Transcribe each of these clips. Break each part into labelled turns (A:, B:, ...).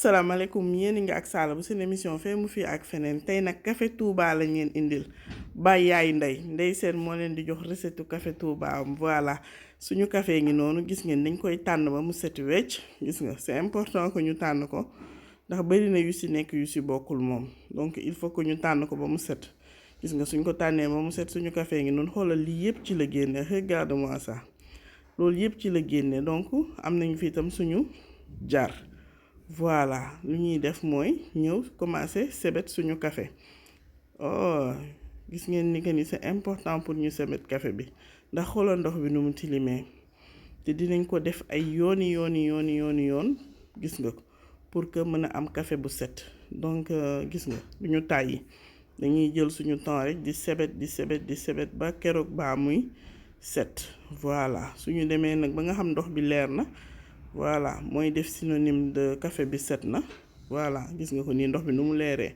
A: asalaamaaleykum yéen nga ak sala bu seen émission Feemu fii ak Feneen tey nag Café Touba la ngeen indil bàyyi yaay ndey seen moo leen di jox recette Café Touba voilà suñu café ngi noonu gis ngeen dañ koy tànn ba mu set wecc gis nga c'est important que ñu tànn ko ndax bari na yu si nekk yu si bokkul moom donc il faut que ñu tànn ko ba mu set gis nga suñ ko tànnee ba mu set suñu café ngi noonu xoolal lii yëpp ci la génne regarde-moi ça loolu yëpp ci la génne donc am nañu fi itam suñu jar. Voilà lu ñuy def mooy ñëw commencer sebet suñu café gis ngeen ni que ni c'est important pour ñu sebet café bi ndax xoolal ndox bi nu mu tilimee te dinañ ko def ay yoon gis nga ko pour que mën a am café bu set donc gis nga du ñu tàyyi dañuy jël suñu temps rek di sebet ba keroog baa muy set voilà suñu demee nag ba nga xam ndox bi leer na. Voilà mooy def synonyme de café bi set na voilà gis nga ko nii ndox bi nu mu leeree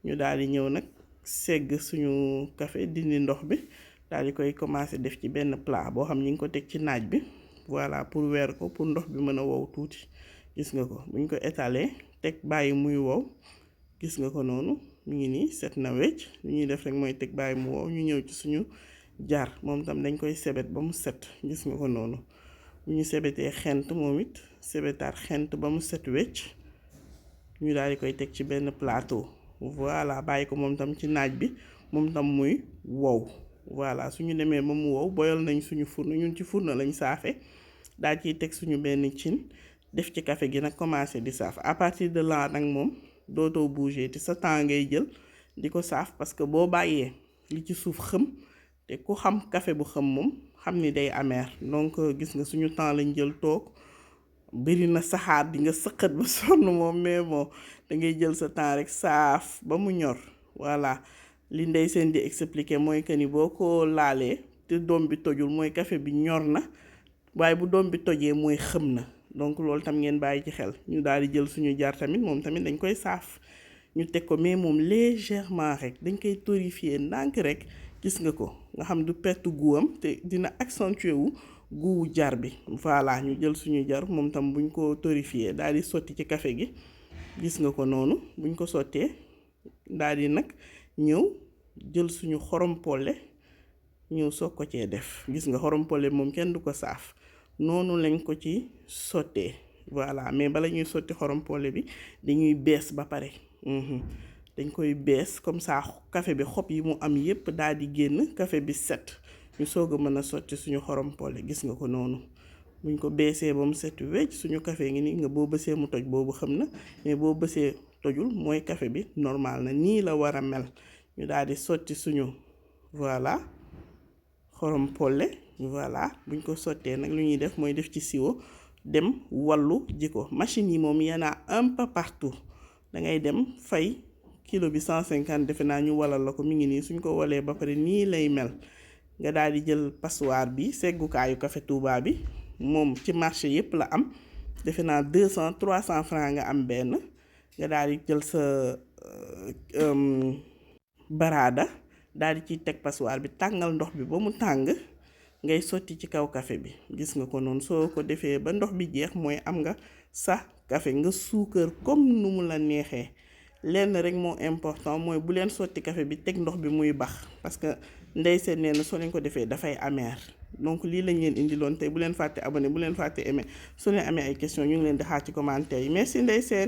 A: ñu daal di ñëw nag segg suñu café dindi ndox bi daal di koy commencer def ci benn plat boo xam ñi ngi ko teg ci naaj bi voilà pour weer ko pour ndox bi mën a wow tuuti gis nga ko buñ ko étaler teg bàyyi muy wow gis nga ko noonu mu ngi nii set na wecc li ñuy def rek mooy teg bàyyi mu wow ñu ñëw ci suñu jar moom tam dañ koy sebet ba mu set gis nga ko noonu. bu ñu sebetee xent moom it sebetaat xent ba mu set wecc ñu daal di koy teg ci benn plateau voilà bàyyi ko moom tam ci naaj bi moom tam muy wow voilà suñu demee ba mu wow boyal nañ suñu fourneau ñun ci fourneau lañ saafe daal ciy teg suñu benn cin def ci café gi nag commencé di saaf à partir de là nag moom dootoo bouger te sa temps ngay jël di ko saaf parce que boo bàyyee li ci suuf xëm te ku xam café bu xëm moom xam ni day amer donc gis nga suñu temps lañ jël toog bari na saxaar di nga sëqat ba sonn moom mais bon da ngay jël sa temps rek saaf ba mu ñor voilà li ndey seen di expliquer mooy que ni boo ko laalee te doom bi tojul mooy café bi ñor na waaye bu doom bi tojee mooy xëm na donc loolu tam ngeen bàyyi ci xel ñu daal di jël suñu jaar tamit moom tamit dañ koy saaf ñu teg ko mais moom légèrement rek dañ koy torréfier ndànk rek gis nga ko nga xam du perte guam te dina accentuer wu guwu jar bi voilà ñu jël suñu jar moom tam buñ ko torréfier daal di sotti ci café gi gis nga ko noonu buñ ko sottee daal di nag ñëw jël suñu xorom polle ñëw soog ko cee def gis nga xorom polle moom kenn du ko saaf noonu lañ ko ci sottee voilà mais bala ñuy sotti xorom polle bi dañuy bees ba pare dañ koy bees comme ça café bi xob yi mu am yépp daal di génn café bi set ñu soog a mën a sotti suñu xorom polle gis nga ko noonu buñ ko beesee ba mu set wecc suñu café ngi nii nga boo bësee mu toj boobu xam na mais boo bësee tojul mooy café bi normal na nii la war a mel ñu daal di sotti suñu voilà xorom polle voilà buñ ko sottee nag lu ñuy def mooy def ci siwo dem wallu ji ko machine yi moom y en a un peu partout da ngay dem fay kilo bi 150 defe naa ñu walal la ko mi ngi nii suñ ko walee ba pare nii lay mel nga daal di jël passoire bi seggukaayu Café Touba bi moom ci marché yépp la am defe naa 200-300 francs nga am benn nga daal di jël sa baraada daal di ciy teg passoire bi tàngal ndox bi ba mu tàng ngay sotti ci kaw café bi gis nga ko noonu soo ko defee ba ndox bi jeex mooy am nga sa café nga suukar comme nu mu la neexee lenn rek moo important mooy bu leen sotti café bi teg ndox bi muy bax parce que ndey seen nee na soo leen ko defee dafay amer donc lii lañ leen indiloon tey bu leen fàtte abonné bu leen fàtte aimer soo leen amee ay question ñu ngi leen di xaar ci commentaire yi merci ndey seen